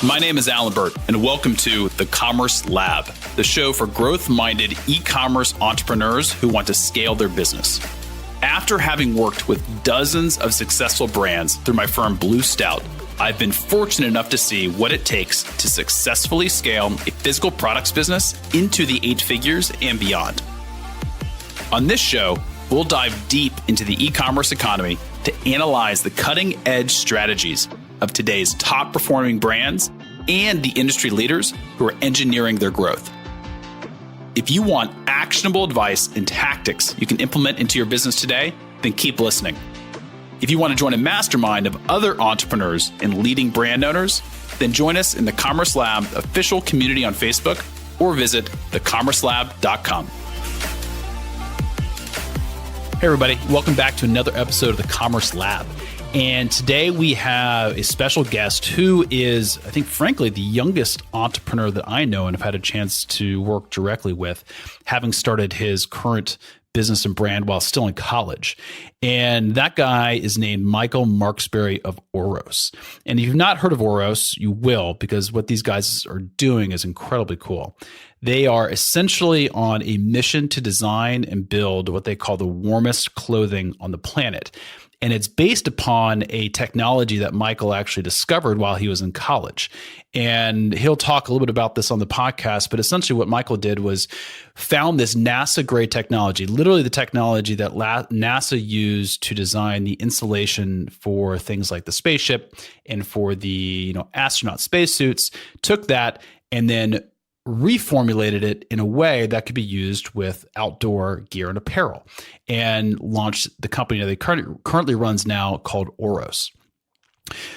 My name is Allan, and welcome to The Commerce Lab, the show for growth-minded e-commerce entrepreneurs who want to scale their business. After having worked with dozens of successful brands through my firm Blue Stout, I've been fortunate enough to see what it takes to successfully scale a physical products business into the 8 figures and beyond. On this show, we'll dive deep into the e-commerce economy to analyze the cutting-edge strategies of today's top-performing brands and the industry leaders who are engineering their growth. If you want actionable advice and tactics you can implement into your business today, then keep listening. If you want to join a mastermind of other entrepreneurs and leading brand owners, then join us in the Commerce Lab official community on Facebook or visit thecommercelab.com. Hey everybody, welcome back to another episode of the Commerce Lab. And today we have a special guest who is, I think, frankly, the youngest entrepreneur that I know and have had a chance to work directly with, having started his current business and brand while still in college. And that guy is named Michael Markesbery of Oros. And if you've not heard of Oros, you will, because what these guys are doing is incredibly cool. They are essentially on a mission to design and build what they call the warmest clothing on the planet. And it's based upon a technology that Michael actually discovered while he was in college. And he'll talk a little bit about this on the podcast, but essentially what Michael did was found this NASA-grade technology, literally the technology that NASA used to design the insulation for things like the spaceship and for the astronaut spacesuits, took that and then reformulated it in a way that could be used with outdoor gear and apparel, and launched the company that they currently runs now called Oros.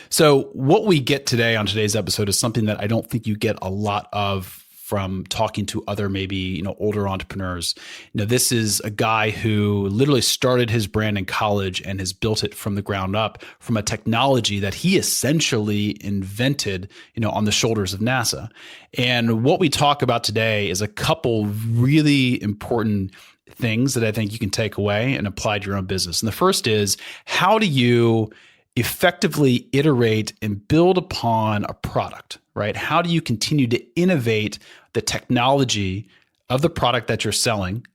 So what we get today on today's episode is something that I don't think you get a lot of from talking to other maybe older entrepreneurs. This is a guy who literally started his brand in college and has built it from the ground up from a technology that he essentially invented, on the shoulders of NASA. And what we talk about today is a couple really important things that I think you can take away and apply to your own business. And the first is, how do you effectively iterate and build upon a product, right? How do you continue to innovate the technology of the product that you're selling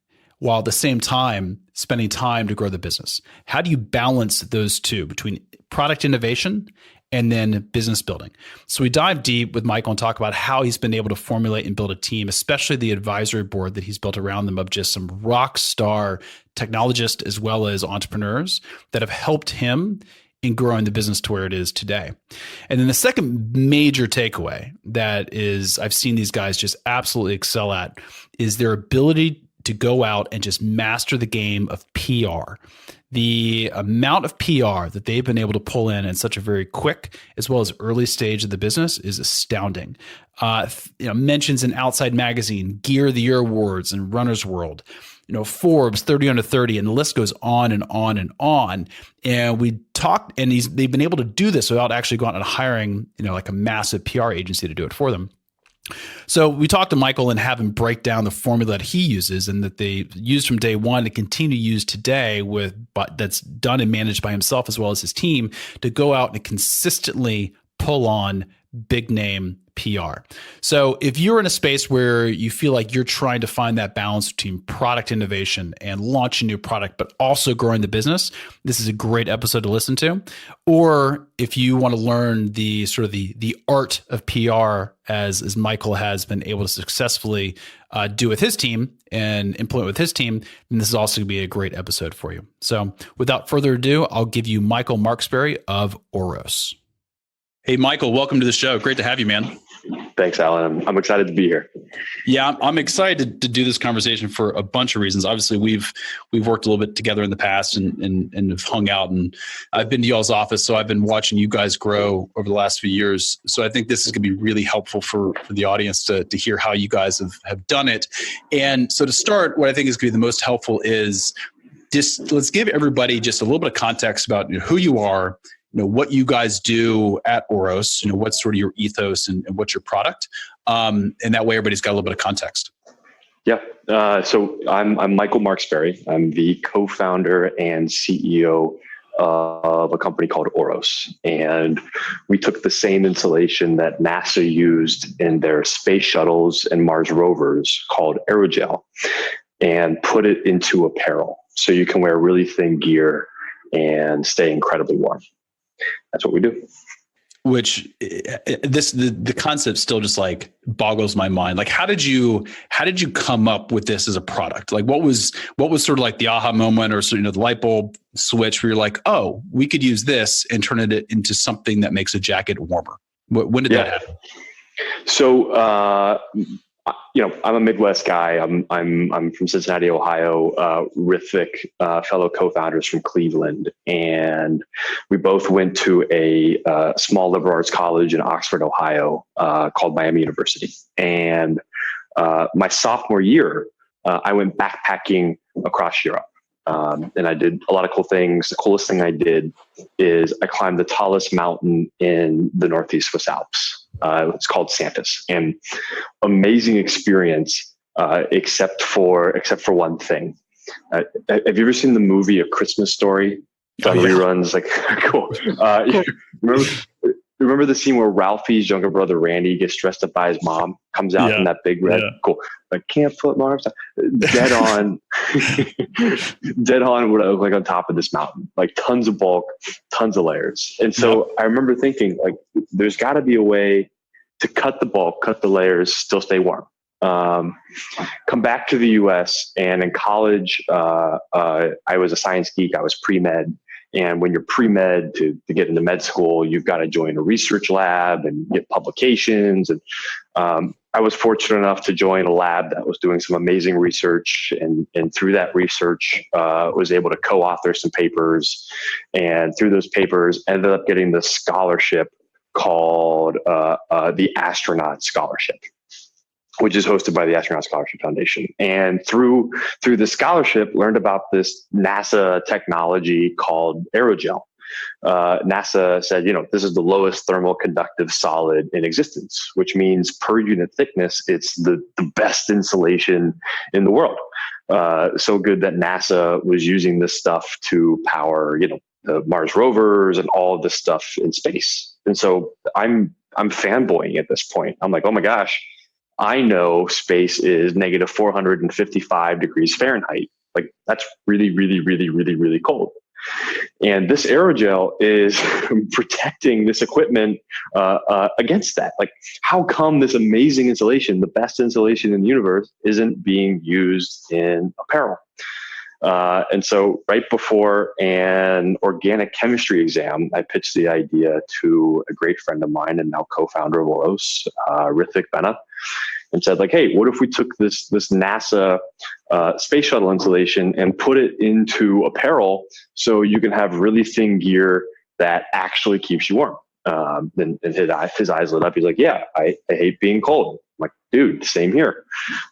while at the same time spending time to grow the business? How do you balance those two between product innovation and then business building? So we dive deep with Michael and talk about how he's been able to formulate and build a team, especially the advisory board that he's built around them of just some rock star technologists as well as entrepreneurs that have helped him in growing the business to where it is today. And then the second major takeaway that is I've seen these guys just absolutely excel at is their ability to go out and just master the game of PR. The amount of PR that they've been able to pull in such a very quick as well as early stage of the business is astounding. Mentions in Outside Magazine, Gear of the Year Awards, and Runner's World, Forbes 30 under 30, and the list goes on and on and on. And we talked, and they've been able to do this without actually going out and hiring, like a massive PR agency to do it for them. So we talked to Michael and have him break down the formula that he uses and that they used from day one to continue to use today but that's done and managed by himself as well as his team to go out and consistently pull on big name PR. So if you're in a space where you feel like you're trying to find that balance between product innovation and launching a new product, but also growing the business, this is a great episode to listen to. Or if you want to learn the sort of the art of PR as Michael has been able to successfully do with his team and implement with his team, then this is also going to be a great episode for you. So without further ado, I'll give you Michael Markesbery of Oros. Hey, Michael, welcome to the show. Great to have you, man. Thanks, Allan. I'm excited to be here. Yeah, I'm excited to do this conversation for a bunch of reasons. Obviously, we've worked a little bit together in the past and have hung out. And I've been to y'all's office, so I've been watching you guys grow over the last few years. So I think this is going to be really helpful for the audience to hear how you guys have done it. And so to start, what I think is going to be the most helpful is just let's give everybody just a little bit of context about who you are, what you guys do at Oros, what's sort of your ethos and what's your product. And that way everybody's got a little bit of context. Yeah. So I'm Michael Markesbery. I'm the co-founder and CEO of a company called Oros. And we took the same insulation that NASA used in their space shuttles and Mars rovers called aerogel and put it into apparel. So you can wear really thin gear and stay incredibly warm. That's what we do. Which the concept still just like boggles my mind. Like, how did you come up with this as a product? Like, what was sort of like the aha moment, or so, the light bulb switch where you're like, oh, we could use this and turn it into something that makes a jacket warmer? When did that happen? So, I'm a Midwest guy. I'm from Cincinnati, Ohio. Rithvik, fellow co-founders from Cleveland, and we both went to a small liberal arts college in Oxford, Ohio, called Miami University. And my sophomore year, I went backpacking across Europe, and I did a lot of cool things. The coolest thing I did is I climbed the tallest mountain in the Northeast Swiss Alps. It's called Santis, and amazing experience, except for one thing. Have you ever seen the movie A Christmas Story? On reruns, like cool. Remember the scene where Ralphie's younger brother Randy gets dressed up by his mom, comes out in that big red, cool. Like, can't flip my arms down. Dead on what I look like on top of this mountain, like tons of bulk, tons of layers. And so I remember thinking, like, there's got to be a way to cut the bulk, cut the layers, still stay warm. Come back to the US, and in college, I was a science geek. I was pre-med. And when you're pre-med to get into med school, you've got to join a research lab and get publications. And I was fortunate enough to join a lab that was doing some amazing research. And through that research, was able to co-author some papers. And through those papers, ended up getting this scholarship called the Astronaut Scholarship, which is hosted by the Astronaut Scholarship Foundation. And through the scholarship, learned about this NASA technology called aerogel. NASA said, this is the lowest thermal conductive solid in existence, which means per unit thickness, it's the best insulation in the world. So good that NASA was using this stuff to power, the Mars rovers and all of this stuff in space. And so I'm fanboying at this point. I'm like, oh my gosh, I know space is negative 455 degrees Fahrenheit. Like, that's really, really, really, really, really cold. And this aerogel is protecting this equipment against that. Like, how come this amazing insulation, the best insulation in the universe, isn't being used in apparel? And so right before an organic chemistry exam, I pitched the idea to a great friend of mine and now co-founder of Oros, Rithvik, and said, like, hey, what if we took this NASA space shuttle insulation and put it into apparel so you can have really thin gear that actually keeps you warm? And his eyes lit up. He's like, yeah, I hate being cold. I'm like, dude, same here.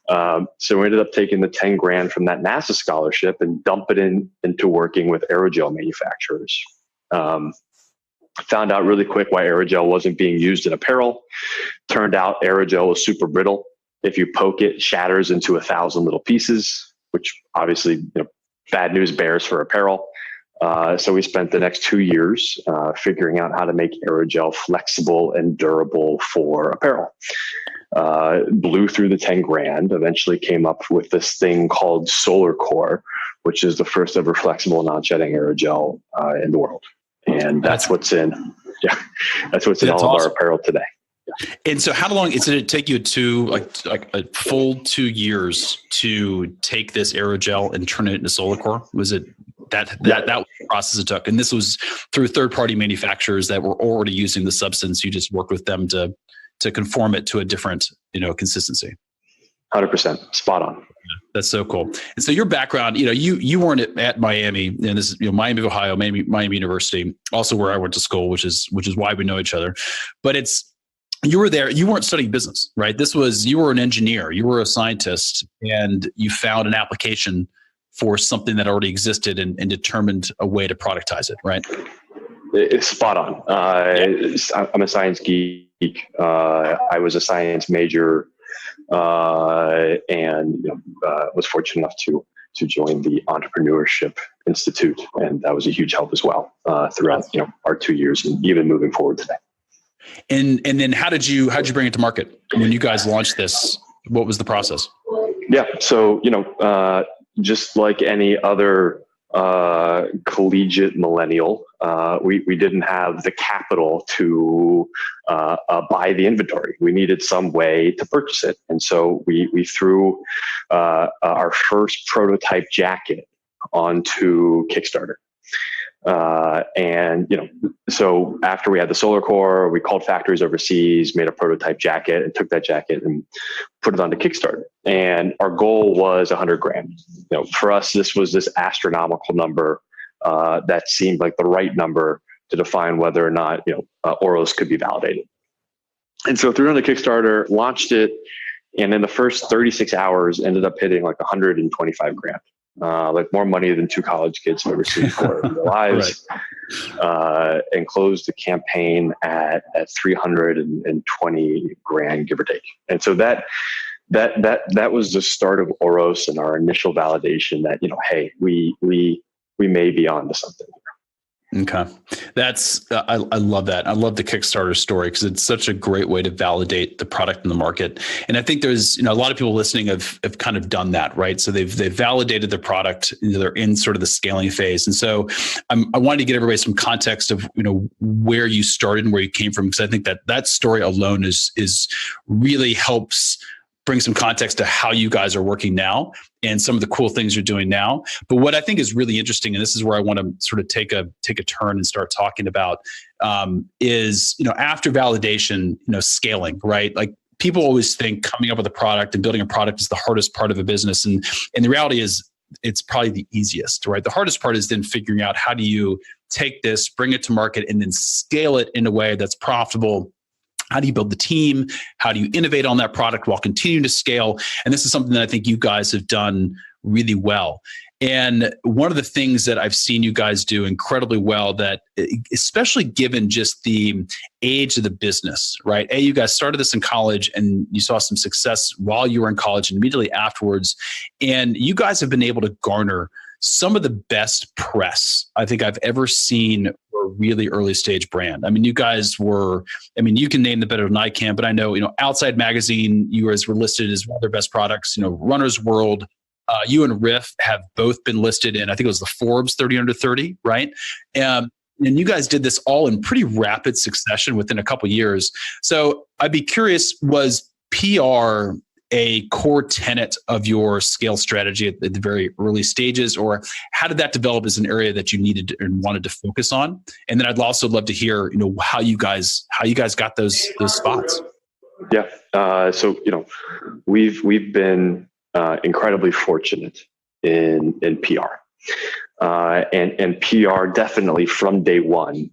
So we ended up taking the 10 grand from that NASA scholarship and dump it into working with aerogel manufacturers. Found out really quick why aerogel wasn't being used in apparel. Turned out aerogel was super brittle. If you poke it, shatters into 1,000 little pieces, which obviously, bad news bears for apparel. So we spent the next 2 years figuring out how to make aerogel flexible and durable for apparel. Blew through the 10 grand, eventually came up with this thing called Solar Core, which is the first ever flexible non-shedding aerogel in the world. And that's what's in all of our apparel today. And so how long did it take you like a full 2 years to take this aerogel and turn it into Solar Core? Was it that was the process it took? And this was through third-party manufacturers that were already using the substance. You just worked with them to conform it to a different, consistency. 100%. Spot on. That's so cool. And so your background, you weren't at Miami, and this is Miami, Ohio, Miami University, also where I went to school, which is why we know each other. But you were there. You weren't studying business, right? You were an engineer, you were a scientist, and you found an application for something that already existed and determined a way to productize it, right? It's spot on. I'm a science geek. I was a science major, and was fortunate enough to join the entrepreneurship institute, and that was a huge help as well throughout our 2 years and even moving forward today. And then how'd you bring it to market when you guys launched this? What was the process? Yeah, so just like any other collegiate millennial, we didn't have the capital to buy the inventory. We needed some way to purchase it, and so we threw our first prototype jacket onto Kickstarter. So after we had the solar core, we called factories overseas, made a prototype jacket, and took that jacket and put it onto Kickstarter. And our goal was $100,000. For us, this was this astronomical number that seemed like the right number to define whether or not Oros could be validated. And so threw it on the Kickstarter, launched it, and in the first 36 hours, ended up hitting like $125,000. Like more money than 2 college kids have ever seen before in their lives. Right. And closed the campaign at $320,000, give or take. And so that was the start of Oros and our initial validation that, hey, we may be onto something. Okay. I love that. I love the Kickstarter story because it's such a great way to validate the product in the market. And I think there's, a lot of people listening have kind of done that, right? So they've validated the product, they're in sort of the scaling phase. And so I wanted to get everybody some context of, where you started and where you came from, because I think that story alone is really helps bring some context to how you guys are working now and some of the cool things you're doing now. But what I think is really interesting, and this is where I want to sort of take a turn and start talking about, is, after validation, scaling, right? Like people always think coming up with a product and building a product is the hardest part of a business. And the reality is it's probably the easiest, right? The hardest part is then figuring out how do you take this, bring it to market, and then scale it in a way that's profitable. How do you build the team? How do you innovate on that product while continuing to scale? And this is something that I think you guys have done really well. And one of the things that I've seen you guys do incredibly well, that especially given just the age of the business, right? You guys started this in college and you saw some success while you were in college and immediately afterwards. And you guys have been able to garner some of the best press I think I've ever seen for a really early stage brand. I mean, you guys were, you can name the better than I can, but I know, Outside Magazine, you guys were listed as one of their best products, Runner's World, you and Riff have both been listed in, I think it was the Forbes 30 under 30, right? And you guys did this all in pretty rapid succession within a couple of years. So I'd be curious, was PR a core tenet of your scale strategy at the very early stages, or how did that develop as an area that you needed and wanted to focus on? And then I'd also love to hear, how you guys got those spots. Yeah. So, we've been incredibly fortunate in PR, and PR definitely from day one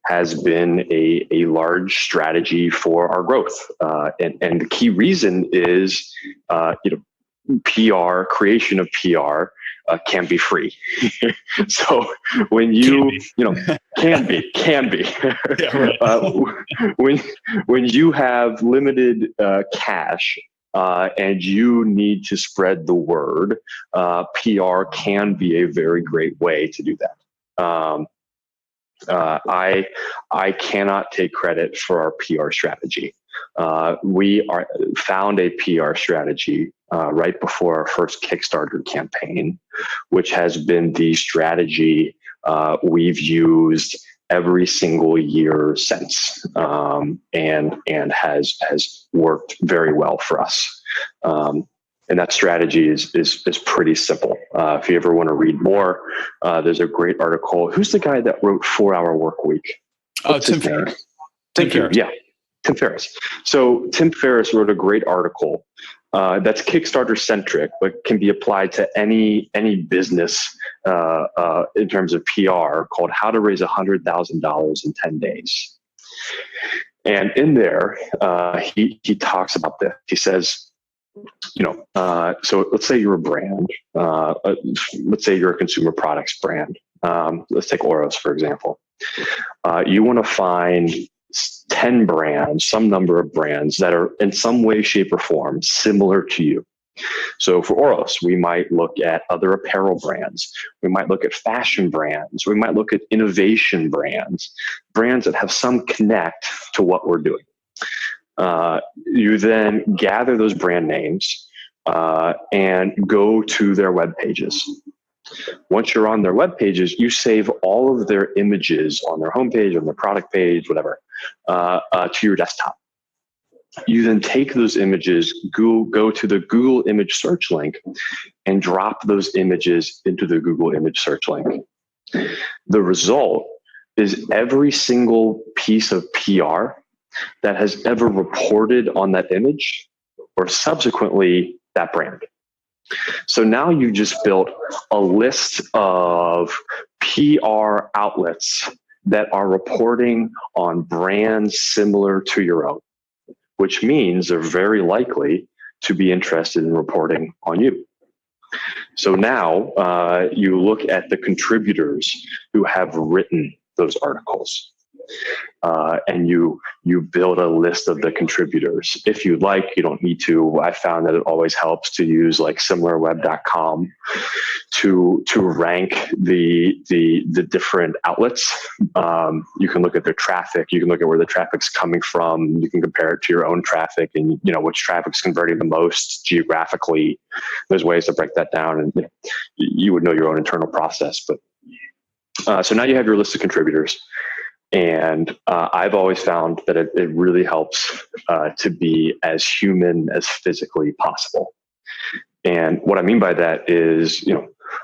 has been a large strategy for our growth. And the key reason is, PR, creation of PR can be free. So when can be. Yeah, right. When you have limited cash, and you need to spread the word, PR can be a very great way to do that. I cannot take credit for our PR strategy. We found a PR strategy right before our first Kickstarter campaign, which has been the strategy we've used every single year since, and has worked very well for us. And that strategy is pretty simple. If you ever want to read more, there's a great article. Who's the guy that wrote 4 Hour Work Week? Tim Ferris. Thank you. Yeah, Tim Ferris. So Tim Ferris wrote a great article that's Kickstarter centric, but can be applied to any business in terms of PR, called "How to Raise $100,000 in 10 Days." And in there, he talks about this. He says, so let's say you're a brand. Let's say you're a consumer products brand. Let's take Oros, for example. You want to find 10 brands, some number of brands that are in some way, shape, or form similar to you. So for Oros, we might look at other apparel brands. We might look at fashion brands. We might look at innovation brands, brands that have some connect to what we're doing. You then gather those brand names and go to their web pages. Once you're on their web pages, you save all of their images on their homepage, on their product page, whatever, to your desktop. You then take those images, go to the Google image search link, and drop those images into the Google image search link. The result is every single piece of PR that has ever reported on that image, or subsequently that brand. So now you just built a list of PR outlets that are reporting on brands similar to your own, which means they're very likely to be interested in reporting on you. So now you look at the contributors who have written those articles. And you build a list of the contributors. If you like, you don't need to. I found that it always helps to use like similarweb.com to rank the different outlets. You can look at their traffic. You can look at where the traffic's coming from. You can compare it to your own traffic, and which traffic's converting the most geographically. There's ways to break that down, and you would know your own internal process. But so now you have your list of contributors. And I've always found that it really helps to be as human as physically possible. And what I mean by that is,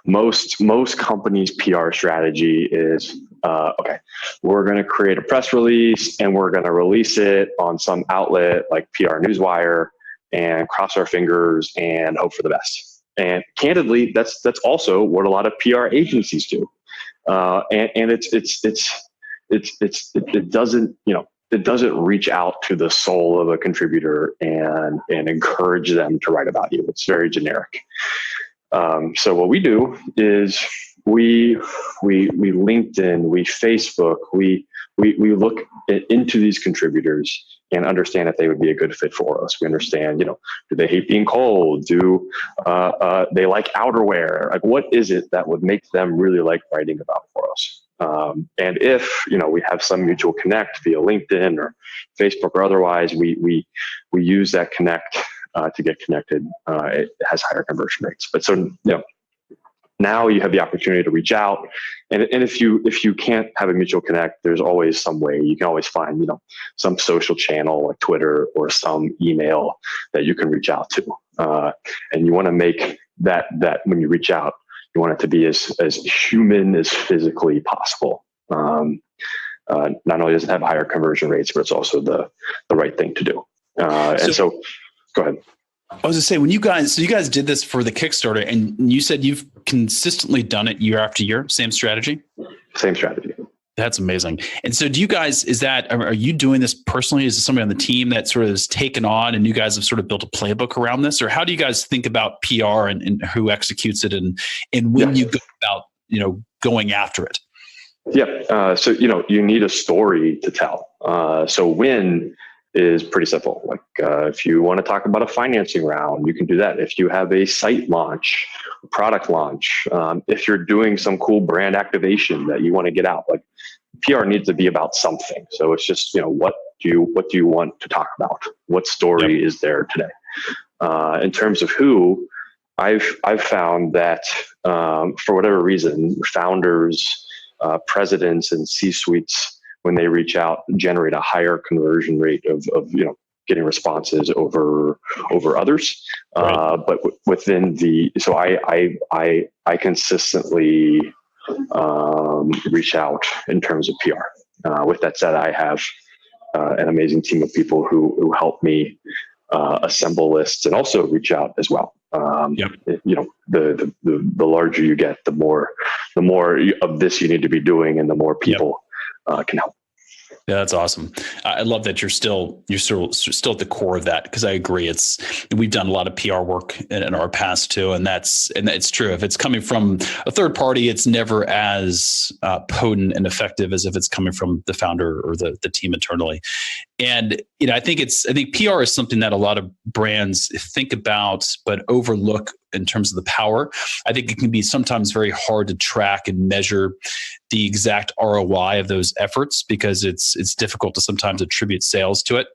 most companies' PR strategy is, okay, we're going to create a press release and we're going to release it on some outlet like PR Newswire and cross our fingers and hope for the best. And candidly, that's also what a lot of PR agencies do. And it doesn't reach out to the soul of a contributor and encourage them to write about you. It's very generic. So what we do is we LinkedIn, we Facebook, we look into these contributors and understand if they would be a good fit for us. We understand, do they hate being cold? Do they like outerwear? Like, what is it that would make them really like writing about for us? And if, we have some mutual connect via LinkedIn or Facebook or otherwise, we use that connect to get connected. It has higher conversion rates. But so, now you have the opportunity to reach out. And if you can't have a mutual connect, there's always some way. You can always find, some social channel like Twitter or some email that you can reach out to. And you want to make that when you reach out, you want it to be as human as physically possible. Not only does it have higher conversion rates, but it's also the right thing to do. And so go ahead. I was going to say, you guys did this for the Kickstarter, and you said you've consistently done it year after year, same strategy? Same strategy. That's amazing. And so are you doing this personally? Is it somebody on the team that sort of has taken on and you guys have sort of built a playbook around this? Or how do you guys think about PR and who executes it and when you go about, going after it? Yeah. So, you need a story to tell. So win is pretty simple. Like if you want to talk about a financing round, you can do that. If you have a site launch, product launch, if you're doing some cool brand activation that you want to get out, like PR needs to be about something. So it's just, what do you want to talk about? What story is there today? In terms of who, I've found that for whatever reason, founders, presidents, and C-suites, when they reach out, generate a higher conversion rate of getting responses over others. Right. But within so I consistently reach out in terms of PR. With that said, I have an amazing team of people who help me assemble lists and also reach out as well. The larger you get, the more of this you need to be doing, and the more people can help. Yeah, that's awesome. I love that you're still at the core of that, because I agree. We've done a lot of PR work in our past too, and it's true. If it's coming from a third party, it's never as potent and effective as if it's coming from the founder or the team internally. And I think PR is something that a lot of brands think about but overlook in terms of the power. I think it can be sometimes very hard to track and measure the exact ROI of those efforts because it's difficult to sometimes attribute sales to it.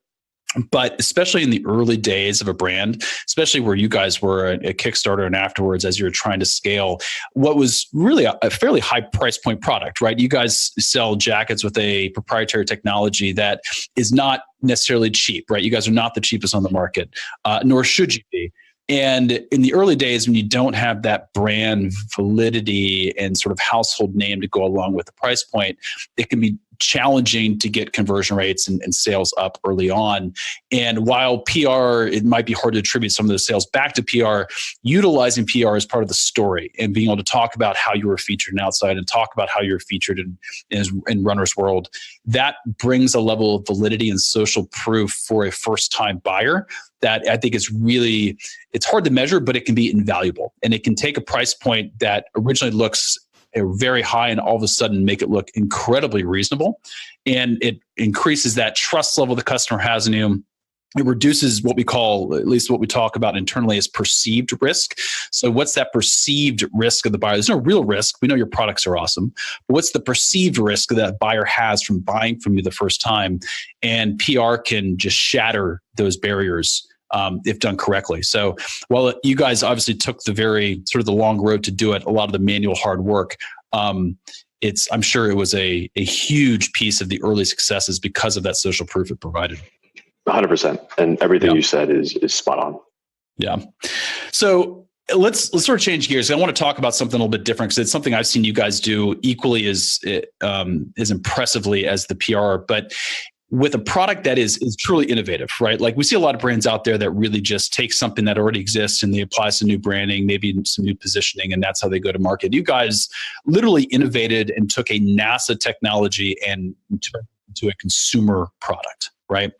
But especially in the early days of a brand, especially where you guys were at Kickstarter and afterwards, as you were trying to scale, what was really a fairly high price point product, right? You guys sell jackets with a proprietary technology that is not necessarily cheap, right? You guys are not the cheapest on the market, nor should you be. And in the early days, when you don't have that brand validity and sort of household name to go along with the price point, it can be challenging to get conversion rates and sales up early on. And while PR, it might be hard to attribute some of those sales back to PR, utilizing PR as part of the story and being able to talk about how you were featured in Outside and talk about how you're featured in Runner's World, that brings a level of validity and social proof for a first-time buyer that I think is really, it's hard to measure, but it can be invaluable. And it can take a price point that originally looks very high and all of a sudden make it look incredibly reasonable. And it increases that trust level the customer has in you. It reduces what we call, at least what we talk about internally, as perceived risk. So what's that perceived risk of the buyer? There's no real risk. We know your products are awesome. But what's the perceived risk that buyer has from buying from you the first time? And PR can just shatter those barriers if done correctly. So while you guys obviously took the very sort of the long road to do it, a lot of the manual hard work, I'm sure it was a huge piece of the early successes because of that social proof it provided. 100%. And everything you said is spot on. Yeah. So let's sort of change gears. I want to talk about something a little bit different because it's something I've seen you guys do equally as impressively as the PR, but with a product that is truly innovative, right? Like we see a lot of brands out there that really just take something that already exists and they apply some new branding, maybe some new positioning, and that's how they go to market. You guys literally innovated and took a NASA technology and turned it into a consumer product, right?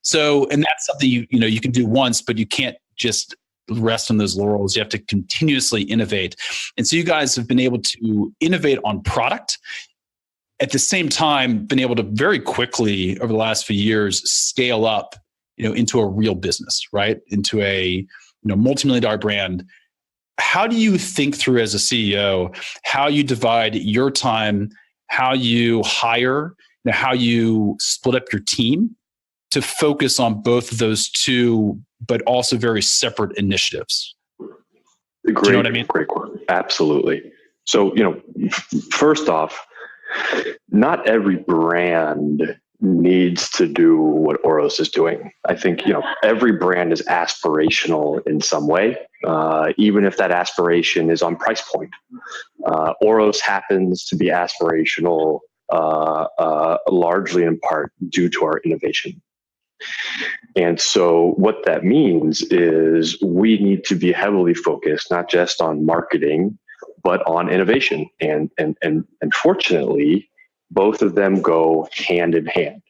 So, and that's something you can do once, but you can't just rest on those laurels. You have to continuously innovate. And so you guys have been able to innovate on product, at the same time, been able to very quickly over the last few years scale up, into a real business, right? Into a multi-million-dollar brand. How do you think through as a CEO how you divide your time, how you hire, how you split up your team to focus on both of those two, but also very separate initiatives? Great, do you know what I mean? Great one. Absolutely. So, first off, not every brand needs to do what Oros is doing. I think, every brand is aspirational in some way, even if that aspiration is on price point. Oros happens to be aspirational largely in part due to our innovation. And so what that means is we need to be heavily focused, not just on marketing, but on innovation. And fortunately, both of them go hand in hand.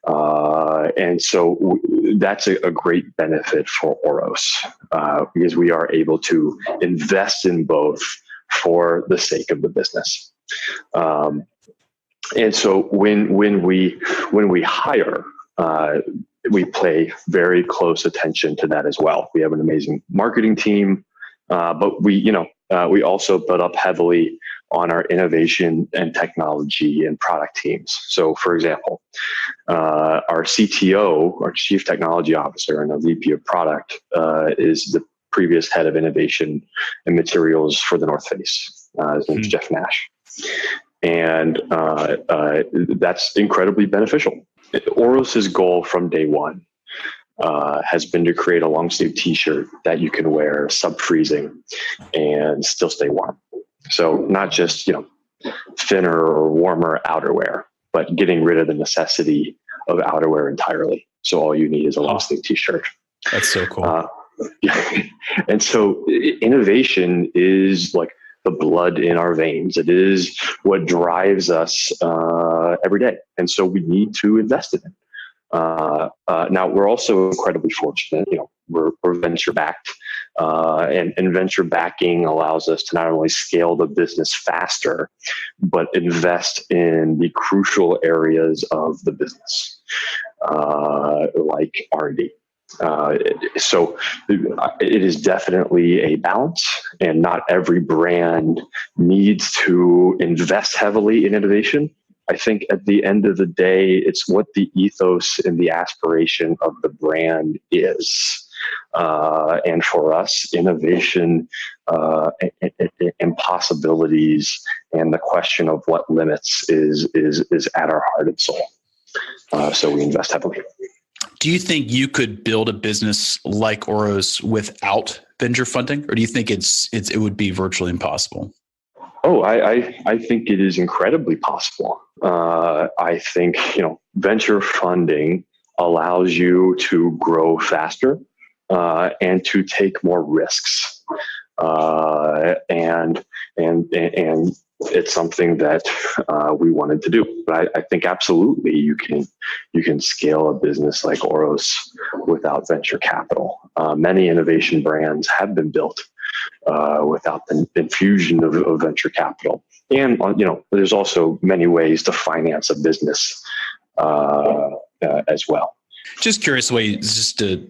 And so that's a great benefit for Oros because we are able to invest in both for the sake of the business. And so when we hire, we pay very close attention to that as well. We have an amazing marketing team, but we also build up heavily on our innovation and technology and product teams. So, for example, our CTO, our Chief Technology Officer, and our VP of Product is the previous head of innovation and materials for the North Face. His name is Jeff Nash. And that's incredibly beneficial. Oros's goal from day one has been to create a long sleeve t-shirt that you can wear sub-freezing and still stay warm. So not just, thinner or warmer outerwear, but getting rid of the necessity of outerwear entirely. So all you need is a long sleeve t-shirt. That's so cool. And so innovation is like the blood in our veins. It is what drives us every day. And so we need to invest in it. Now, we're also incredibly fortunate. We're venture backed, and venture backing allows us to not only scale the business faster, but invest in the crucial areas of the business. like R&D. So it is definitely a balance, and not every brand needs to invest heavily in innovation. I think at the end of the day, it's what the ethos and the aspiration of the brand is. And for us, innovation and possibilities and the question of what limits is at our heart and soul. So we invest heavily. Do you think you could build a business like Oros without venture funding, or do you think it would be virtually impossible? Oh, I think it is incredibly possible. I think, venture funding allows you to grow faster and to take more risks. And it's something that we wanted to do. But I think absolutely you can scale a business like Oros without venture capital. Many innovation brands have been built without the infusion of venture capital. And there's also many ways to finance a business as well. Just curious, just to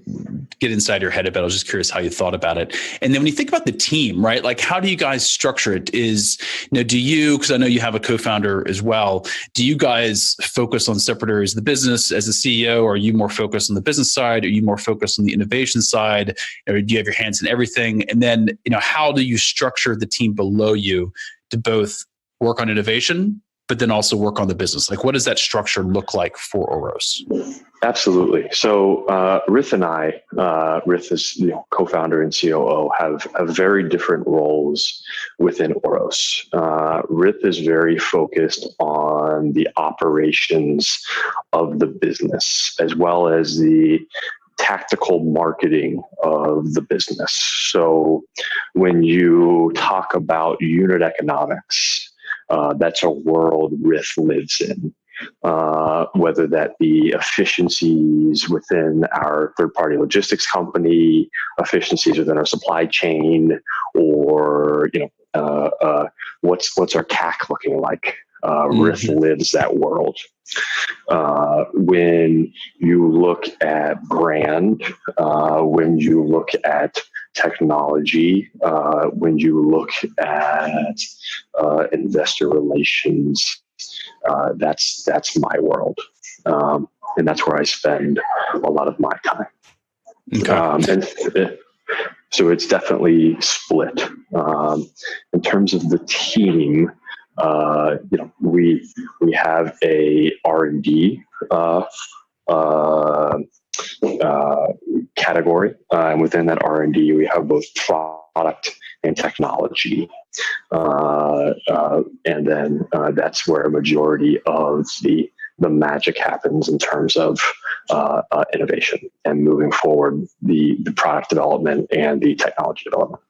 get inside your head a bit, I was just curious how you thought about it. And then when you think about the team, right? Like, how do you guys structure it? Do you, because I know you have a co-founder as well, do you guys focus on separate areas of the business as a CEO? Or are you more focused on the business side? Are you more focused on the innovation side? Or do you have your hands in everything? And then, how do you structure the team below you to both work on innovation, but then also work on the business? Like, what does that structure look like for Oros? Absolutely. So Rith and I, Rith is co-founder and COO, have very different roles within Oros. Rith is very focused on the operations of the business, as well as the tactical marketing of the business. So when you talk about unit economics, that's a world Rith lives in. Whether that be efficiencies within our third-party logistics company, efficiencies within our supply chain, or what's our CAC looking like? Rith lives that world. When you look at brand, when you look at technology, when you look at investor relations, that's my world, and that's where I spend a lot of my time. Okay. And so it's definitely split. In terms of the team, we have a R&D category, and within that R&D, we have both product and technology. And then that's where a majority of the magic happens in terms of innovation and moving forward the product development and the technology development.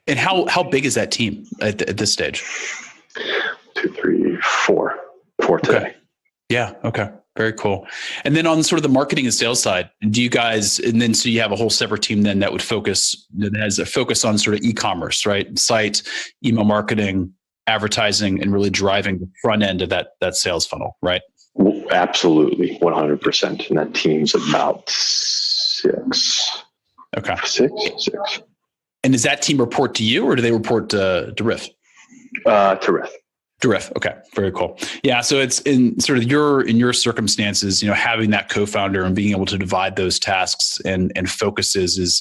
And how big is that team at this stage? 2, 3, 4 today. Okay. Yeah. Okay. Very cool. And then on sort of the marketing and sales side, do you guys, and then so you have a whole separate team then that has a focus on sort of e-commerce, right? Site, email marketing, advertising, and really driving the front end of that sales funnel, right? Absolutely. 100%. And that team's about 6. Okay. 6. And does that team report to you, or do they report to Rith? To Rith. Terrific. Okay. Very cool. Yeah. So it's in sort of your circumstances, having that co-founder and being able to divide those tasks and focuses is,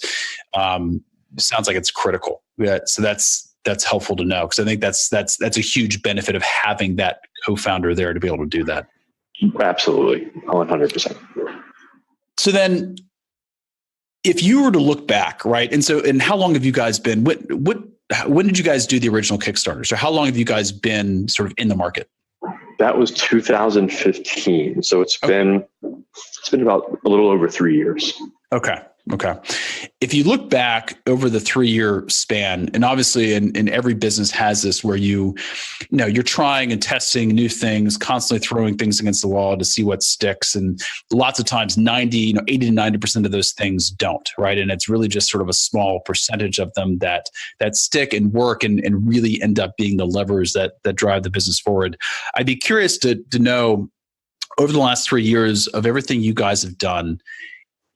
sounds like it's critical. Yeah. So that's helpful to know, because I think that's a huge benefit of having that co-founder there to be able to do that. Absolutely. 100%. So then if you were to look back, right. And how long have you guys been, when did you guys do the original Kickstarter? So how long have you guys been sort of in the market? That was 2015. So it's been about a little over 3 years. Okay. If you look back over the 3-year span, and obviously in every business has this where you're trying and testing new things, constantly throwing things against the wall to see what sticks. And lots of times 80 to 90% of those things don't, right? And it's really just sort of a small percentage of them that stick and work and really end up being the levers that drive the business forward. I'd be curious to know, over the last 3 years of everything you guys have done,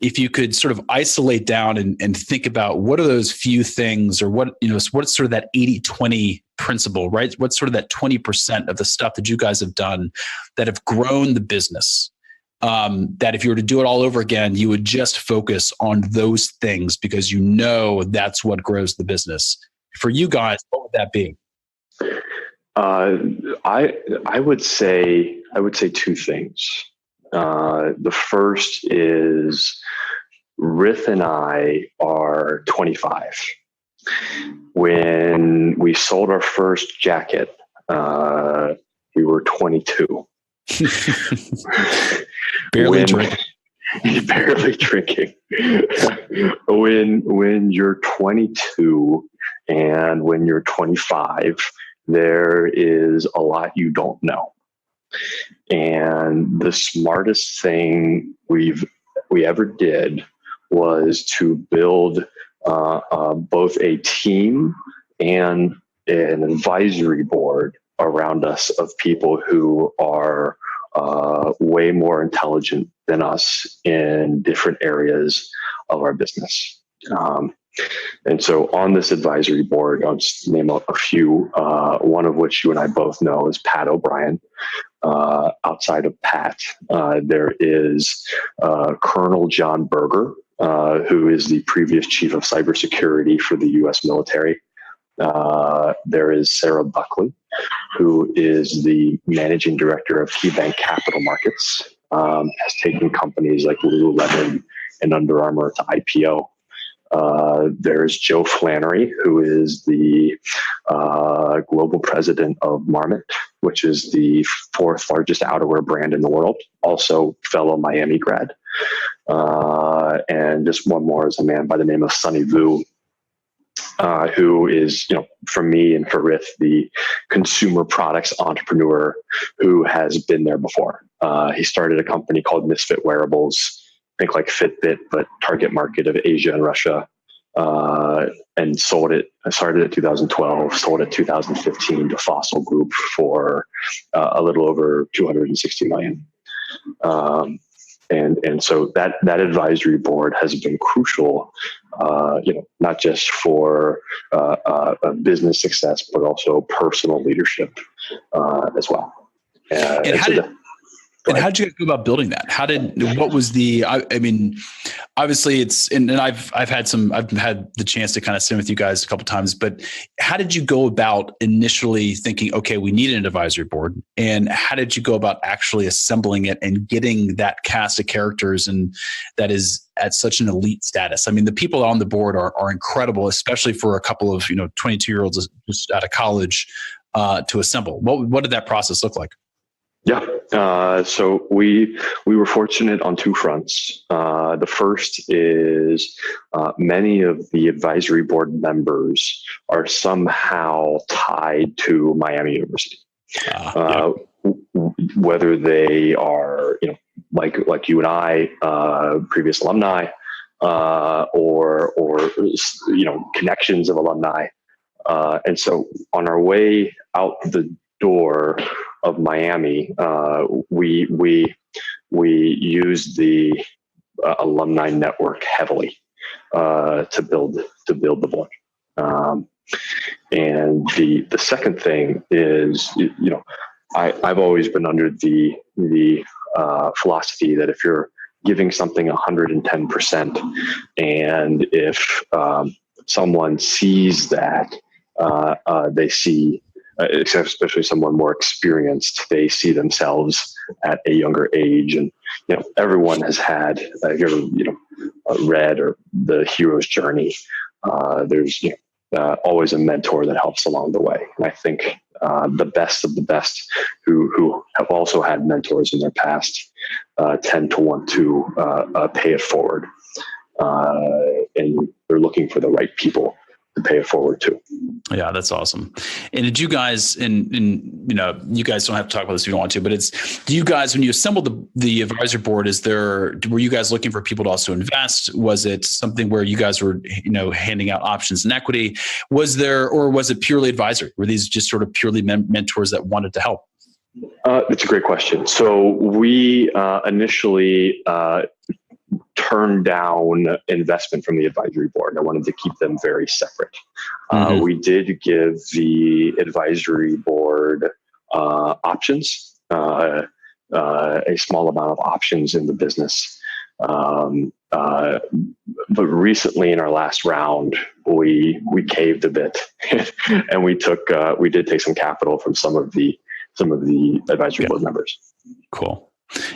if you could sort of isolate down and think about what are those few things, or what's sort of that 80-20 principle, right? What's sort of that 20% of the stuff that you guys have done that have grown the business, that if you were to do it all over again, you would just focus on those things because that's what grows the business. For you guys, what would that be? I would say two things. The first is Rith and I are 25. When we sold our first jacket, we were 22. Barely drinking. When you're 22 and when you're 25, there is a lot you don't know. And the smartest thing we ever did was to build both a team and an advisory board around us of people who are way more intelligent than us in different areas of our business. And so on this advisory board, I'll just name a few, one of which you and I both know is Pat O'Brien. Outside of Pat, there is Colonel John Berger, who is the previous chief of cybersecurity for the U.S. military. There is Sarah Buckley, who is the managing director of KeyBank Capital Markets, has taken companies like Lululemon and Under Armour to IPO. There's Joe Flannery, who is the global president of Marmot, which is the fourth largest outerwear brand in the world, also fellow Miami grad. And just one more is a man by the name of Sonny Vu, who is, for me and for Rith, the consumer products entrepreneur who has been there before. He started a company called Misfit Wearables, think like Fitbit, but target market of Asia and Russia, and sold it. I started in 2012, sold it 2015 to Fossil Group for a little over $260 million. And so that advisory board has been crucial, not just for business success, but also personal leadership as well. And how did you go about building that? Obviously I've had the chance to kind of sit with you guys a couple of times, but how did you go about initially thinking, okay, we need an advisory board? And how did you go about actually assembling it and getting that cast of characters and that is at such an elite status? I mean, the people on the board are incredible, especially for a couple of, 22-year-olds just out of college to assemble. What did that process look like? Yeah. So we were fortunate on two fronts. The first is many of the advisory board members are somehow tied to Miami University. Whether they are, like you and I, previous alumni, or connections of alumni. And so on our way out the door of Miami, we use the alumni network heavily to build the board. And the second thing is, I've always been under the philosophy that if you're giving something 110%, and if someone sees that, they see, especially someone more experienced, they see themselves at a younger age. And, everyone has had, if you ever, read or the hero's journey, there's always a mentor that helps along the way. And I think the best of the best who have also had mentors in their past tend to want to pay it forward. And they're looking for the right people to pay it forward to. Yeah, that's awesome. And did you guys, and you guys don't have to talk about this if you don't want to, but do you guys, when you assembled the advisory board, were you guys looking for people to also invest? Was it something where you guys were, handing out options and equity? Or was it purely advisory? Were these just sort of purely mentors that wanted to help? That's a great question. So we initially turned down investment from the advisory board. I wanted to keep them very separate. We did give the advisory board options, a small amount of options in the business. But recently in our last round, we caved a bit and we did take some capital from some of the advisory board members. Cool.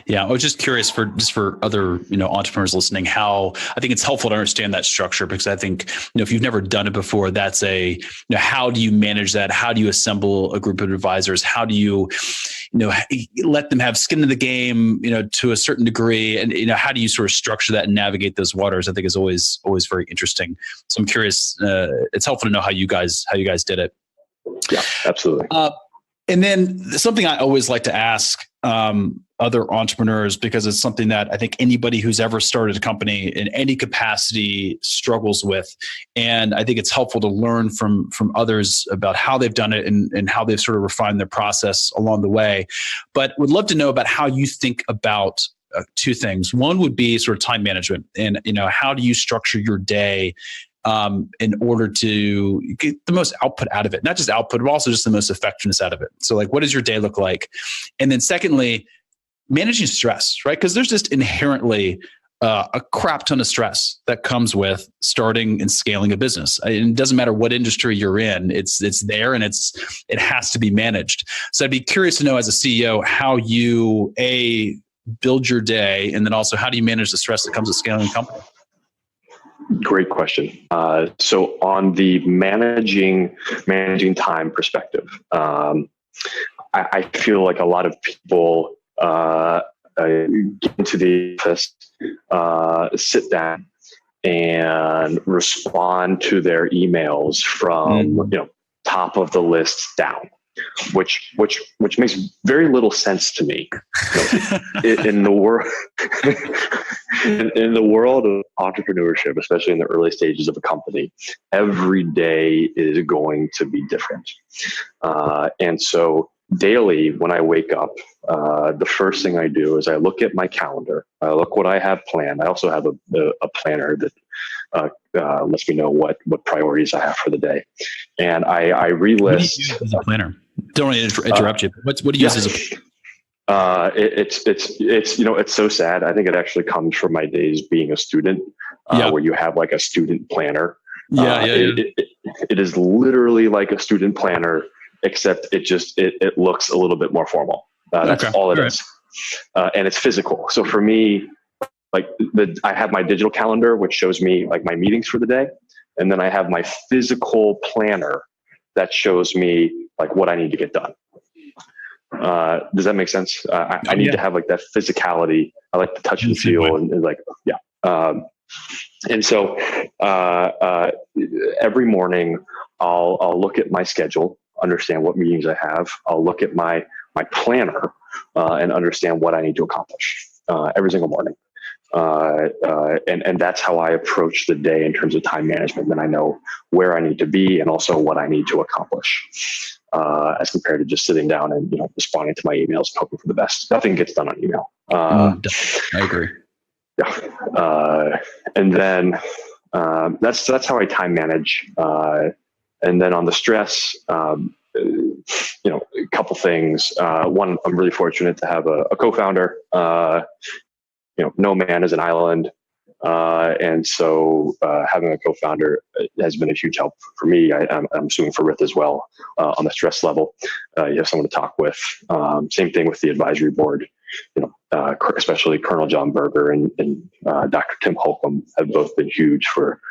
Yeah, I was just curious for other entrepreneurs listening, how I think it's helpful to understand that structure, because I think if you've never done it before, that's how do you manage that? How do you assemble a group of advisors? How do you let them have skin in the game to a certain degree, and how do you sort of structure that and navigate those waters? I think is always very interesting. So I'm curious. It's helpful to know how you guys did it. Yeah, absolutely. And then something I always like to ask other entrepreneurs, because it's something that I think anybody who's ever started a company in any capacity struggles with. And I think it's helpful to learn from others about how they've done it and how they've sort of refined their process along the way. But would love to know about how you think about two things. One would be sort of time management, and how do you structure your day in order to get the most output out of it? Not just output, but also just the most effectiveness out of it. So what does your day look like? And then secondly, managing stress, right? Because there's just inherently a crap ton of stress that comes with starting and scaling a business. It doesn't matter what industry you're in, it's there, and it has to be managed. So I'd be curious to know, as a CEO, how you build your day, and then also how do you manage the stress that comes with scaling a company? Great question. So on the managing time perspective, I feel like a lot of people get into the office, sit down, and respond to their emails from top of the list down, which makes very little sense to me. In the world in the world of entrepreneurship, especially in the early stages of a company, every day is going to be different. And so daily, when I wake up, the first thing I do is I look at my calendar. I look what I have planned. I also have a planner that lets me know what priorities I have for the day. And I relist. What do you use as a planner? Don't want to interrupt you. What do you use as a it's so sad. I think it actually comes from my days being a student, where you have like a student planner. It is literally like a student planner, except it looks a little bit more formal. That's all it is. And it's physical. So for me, I have my digital calendar, which shows me like my meetings for the day. And then I have my physical planner that shows me like what I need to get done. Does that make sense? I need to have like that physicality. I like to touch and feel and like, and so every morning I'll look at my schedule, understand what meetings I have. I'll look at my planner and understand what I need to accomplish every single morning. And that's how I approach the day in terms of time management. Then I know where I need to be and also what I need to accomplish, as compared to just sitting down and responding to my emails and hoping for the best. Nothing gets done on email. I agree. Yeah, and then that's how I time manage. And then on the stress, a couple things. One, I'm really fortunate to have a co-founder. No man is an island. And so having a co-founder has been a huge help for me. I'm assuming for Rith as well, on the stress level. You have someone to talk with. Same thing with the advisory board. Especially Colonel John Berger and Dr. Tim Holcomb have both been huge for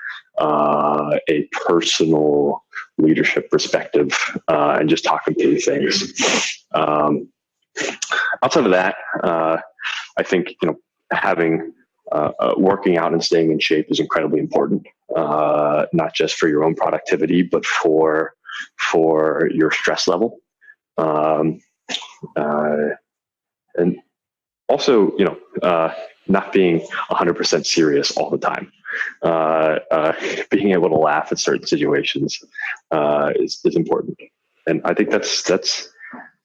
a personal leadership perspective, and just talking through things. Outside of that, I think having working out and staying in shape is incredibly important, not just for your own productivity, but for your stress level. And also, not being 100% serious all the time. Being able to laugh at certain situations is important. And I think that's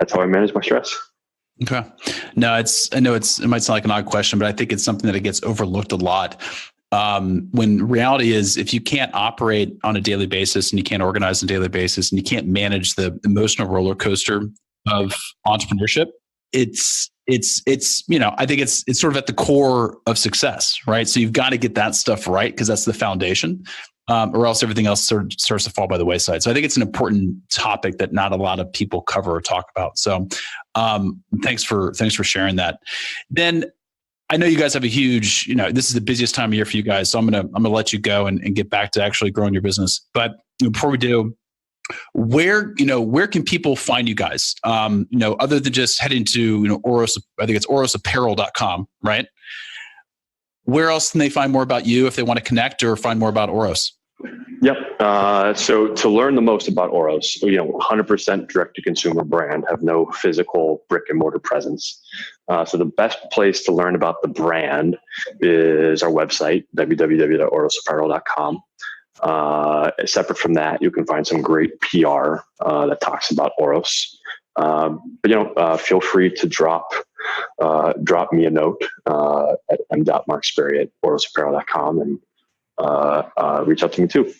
how I manage my stress. Okay. No, it might sound like an odd question, but I think it's something that it gets overlooked a lot. When reality is, if you can't operate on a daily basis and you can't organize on a daily basis and you can't manage the emotional roller coaster of entrepreneurship, it's I think it's sort of at the core of success, right? So you've got to get that stuff right because that's the foundation. Or else everything else sort of starts to fall by the wayside. So I think it's an important topic that not a lot of people cover or talk about. So thanks for sharing that. Then I know you guys have a huge, this is the busiest time of year for you guys. So I'm gonna let you go and get back to actually growing your business. But before we do, where can people find you guys? Other than just heading to Oros, I think it's orosapparel.com, right? Where else can they find more about you if they want to connect or find more about Oros? Yep. So to learn the most about Oros, 100% direct to consumer brand, have no physical brick and mortar presence. So the best place to learn about the brand is our website, www.orosapparel.com. Separate from that, you can find some great PR that talks about Oros. Feel free to drop me a note at m.markesbery@orosapparel.com and reach out to me too.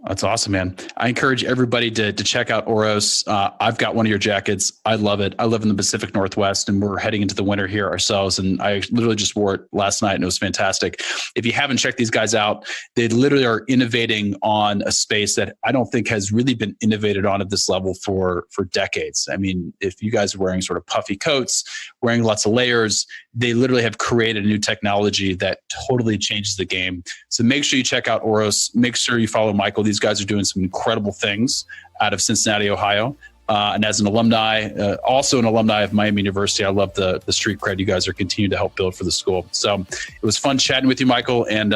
That's awesome, man. I encourage everybody to check out Oros. I've got one of your jackets. I love it. I live in the Pacific Northwest and we're heading into the winter here ourselves. And I literally just wore it last night and it was fantastic. If you haven't checked these guys out, they literally are innovating on a space that I don't think has really been innovated on at this level for decades. I mean, if you guys are wearing sort of puffy coats, wearing lots of layers, they literally have created a new technology that totally changes the game. So make sure you check out Oros. Make sure you follow Michael. These guys are doing some incredible things out of Cincinnati, Ohio. And as an alumni, also an alumni of Miami University, I love the street cred you guys are continuing to help build for the school. So it was fun chatting with you, Michael. And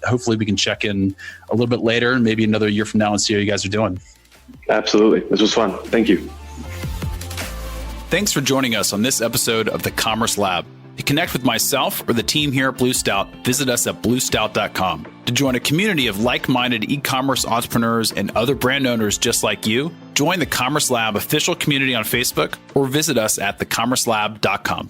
hopefully we can check in a little bit later, maybe another year from now, and see how you guys are doing. Absolutely. This was fun. Thank you. Thanks for joining us on this episode of the Commerce Lab. To connect with myself or the team here at Blue Stout, visit us at bluestout.com. To join a community of like-minded e-commerce entrepreneurs and other brand owners just like you, join the Commerce Lab official community on Facebook or visit us at thecommercelab.com.